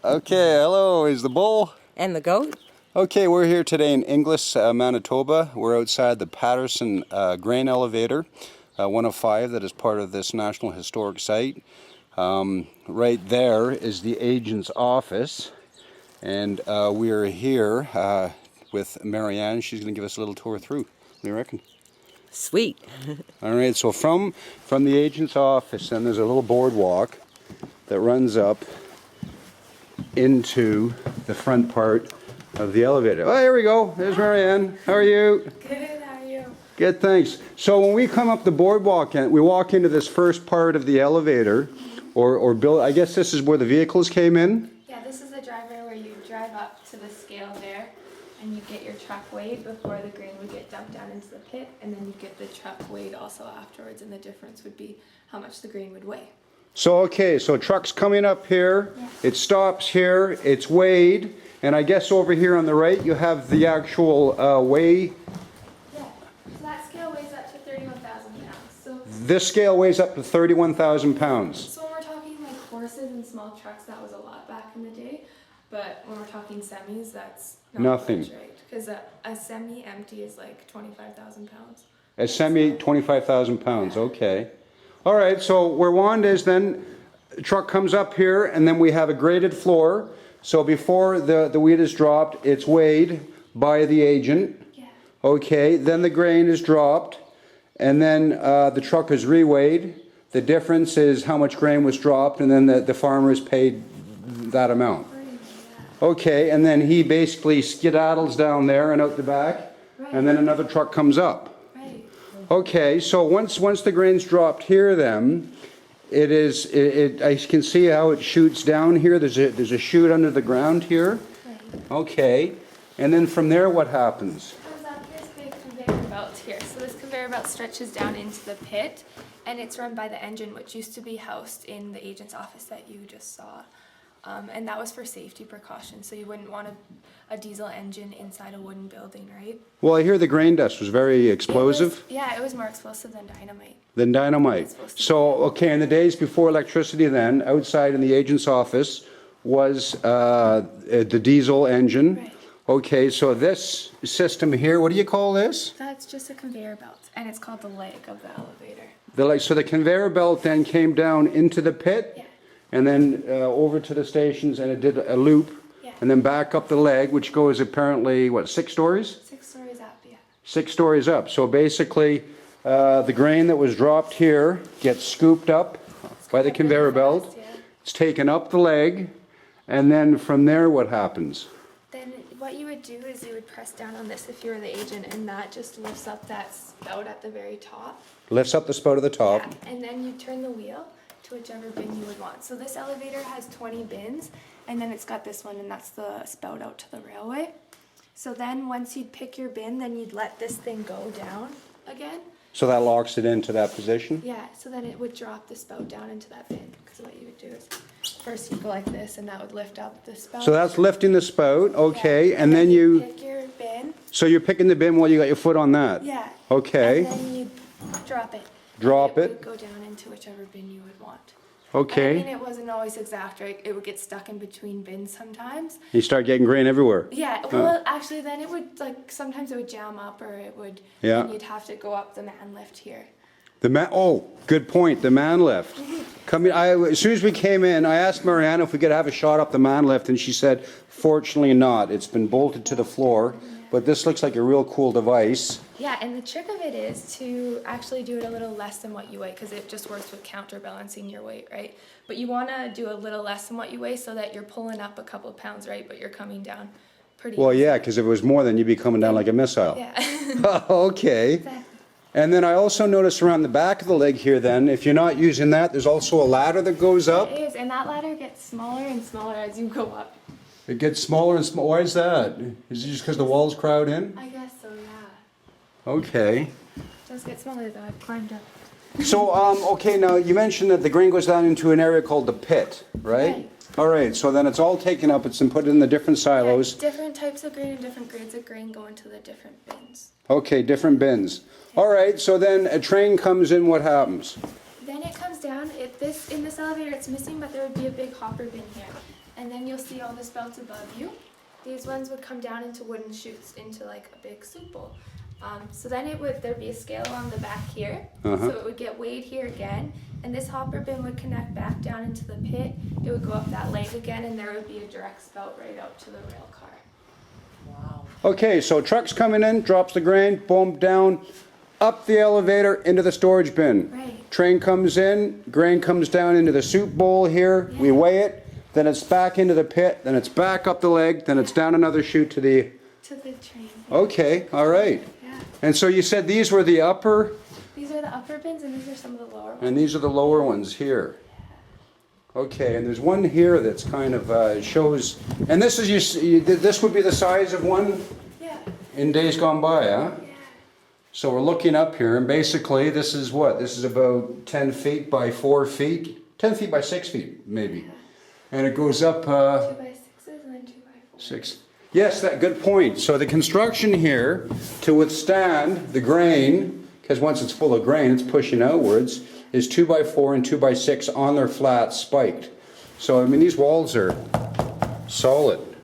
Okay, hello, is the bull? And the goat? Okay, we're here today in Inglis, Manitoba. We're outside the Patterson grain elevator, one of 5 that is part of this National Historic Site. Right there is the agent's office, and we are here with Marianne. She's going to give us a little tour through. What do you reckon? Sweet. All right, so from the agent's office, then there's a little boardwalk that runs up into the front part of the elevator. Oh, here we go. There's Marianne. How are you? Good, how are you? Good, thanks. So when we come up the boardwalk, we walk into this first part of the elevator, or build. I guess this is where the vehicles came in? Yeah, this is the driveway where you drive up to the scale there, and you get your truck weighed before the grain would get dumped down into the pit, and then you get the truck weighed also afterwards, and the difference would be how much the grain would weigh. So, okay, so truck's coming up here, Yeah. It stops here, it's weighed, and I guess over here on the right you have the actual weigh. Yeah, so that scale weighs up to 31,000 pounds. So, This scale weighs up to 31,000 pounds. so when we're talking like horses and small trucks, that was a lot back in the day, but when we're talking semis, that's not Nothing. much, right? Because a semi empty is like 25,000 pounds. A semi, 25,000 pounds, okay. All right, so where Wanda is then, the truck comes up here, and then we have a graded floor. So before the wheat is dropped, it's weighed by the agent. Yeah. Okay, then the grain is dropped, and then the truck is reweighed. The difference is how much grain was dropped, and then the farmer is paid that amount. Okay, and then he basically skedaddles down there and out the back, and then another truck comes up. Right. Okay, so once the grain's dropped here, then I can see how it shoots down here. There's a chute under the ground here. Right. Okay, and then from there, what happens? Comes up this big conveyor belt here. So this conveyor belt stretches down into the pit, and it's run by the engine, which used to be housed in the agent's office that you just saw. And that was for safety precautions, so you wouldn't want a diesel engine inside a wooden building, right? Well, I hear the grain dust was very explosive. It was more explosive than dynamite. Than dynamite. It's supposed to So, okay, in the days before electricity then, outside in the agent's office was the diesel engine. Right. Okay, so this system here, what do you call this? That's just a conveyor belt, and it's called the leg of the elevator. So the conveyor belt then came down into the pit? Yeah. And then over to the stations, and it did a loop, Yeah. and then back up the leg, which goes apparently, what, 6 stories? 6 stories up, yeah. 6 stories up. So basically, the grain that was dropped here gets scooped up by the conveyor belt. Yeah. It's taken up the leg, and then from there, what happens? Then what you would do is you would press down on this if you were the agent, and that just lifts up that spout at the very top. Lifts up the spout of the top. Yeah, and then you turn the wheel to whichever bin you would want. So this elevator has 20 bins, and then it's got this one, and that's the spout out to the railway. So then once you'd pick your bin, then you'd let this thing go down again. So that locks it into that position? Yeah, so then it would drop the spout down into that bin. Because what you would do is first you'd go like this, and that would lift up the spout. So that's lifting the spout, okay, Yeah, and then you, pick your bin. so you're picking the bin while you got your foot on that? Yeah. Okay. And then you drop it. Drop and it. would go down into whichever bin you would want. Okay. I mean, it wasn't always exact, right? It would get stuck in between bins sometimes. You start getting grain everywhere. Yeah, well, actually, then it would, like, sometimes it would jam up, or it would, Yeah. and you'd have to go up the man lift here. Oh, good point, the man lift. As soon as we came in, I asked Marianne if we could have a shot up the man lift, and she said, fortunately not. It's been bolted to the floor, but this looks like a real cool device. Yeah, and the trick of it is to actually do it a little less than what you weigh, because it just works with counterbalancing your weight, right? But you want to do a little less than what you weigh so that you're pulling up a couple of pounds, right? But you're coming down pretty Well, easy. yeah, because if it was more, then you'd be coming down like a missile. Yeah. Okay. Exactly. And then I also noticed around the back of the leg here then, if you're not using that, there's also a ladder that goes up. It is, and that ladder gets smaller and smaller as you go up. It gets smaller and smaller. Why is that? Is it just because the walls crowd in? I guess so, yeah. Okay. It does get smaller though, I've climbed up. So, okay, now you mentioned that the grain goes down into an area called the pit, right? Right. All right, so then it's all taken up, it's been put in the different silos. Yeah, different types of grain and different grades of grain go into the different bins. Okay, different bins. All right, so then a train comes in, what happens? Then it comes down, in this elevator it's missing, but there would be a big hopper bin here. and then you'll see all the spouts above you. These ones would come down into wooden chutes into like a big soup bowl. So then there'd be a scale along the back here, so it would get weighed here again, and this hopper bin would connect back down into the pit. It would go up that leg again, and there would be a direct spout right out to the rail car. Wow. Okay, so truck's coming in, drops the grain, boom, down, up the elevator, into the storage bin. Right. Train comes in, grain comes down into the soup bowl here, we weigh it, then it's back into the pit, then it's back up the leg, then it's down another chute to the... To the train. Okay, all right. Yeah. And so you said these were the upper, These are the upper bins, and these are some of the lower ones. and these are the lower ones here. Okay, and there's one here that's kind of shows, and this is this would be the size of one Yeah. in days gone by, huh? Yeah. So we're looking up here, and basically this is what? This is about 10 feet by 4 feet, 10 feet by 6 feet maybe, and it goes up 2 by 6s and then 2 by 4s. 6. Yes, that good point. So the construction here to withstand the grain, because once it's full of grain, it's pushing outwards, is 2 by 4 and 2 by 6 on their flats spiked. So I mean these walls are solid.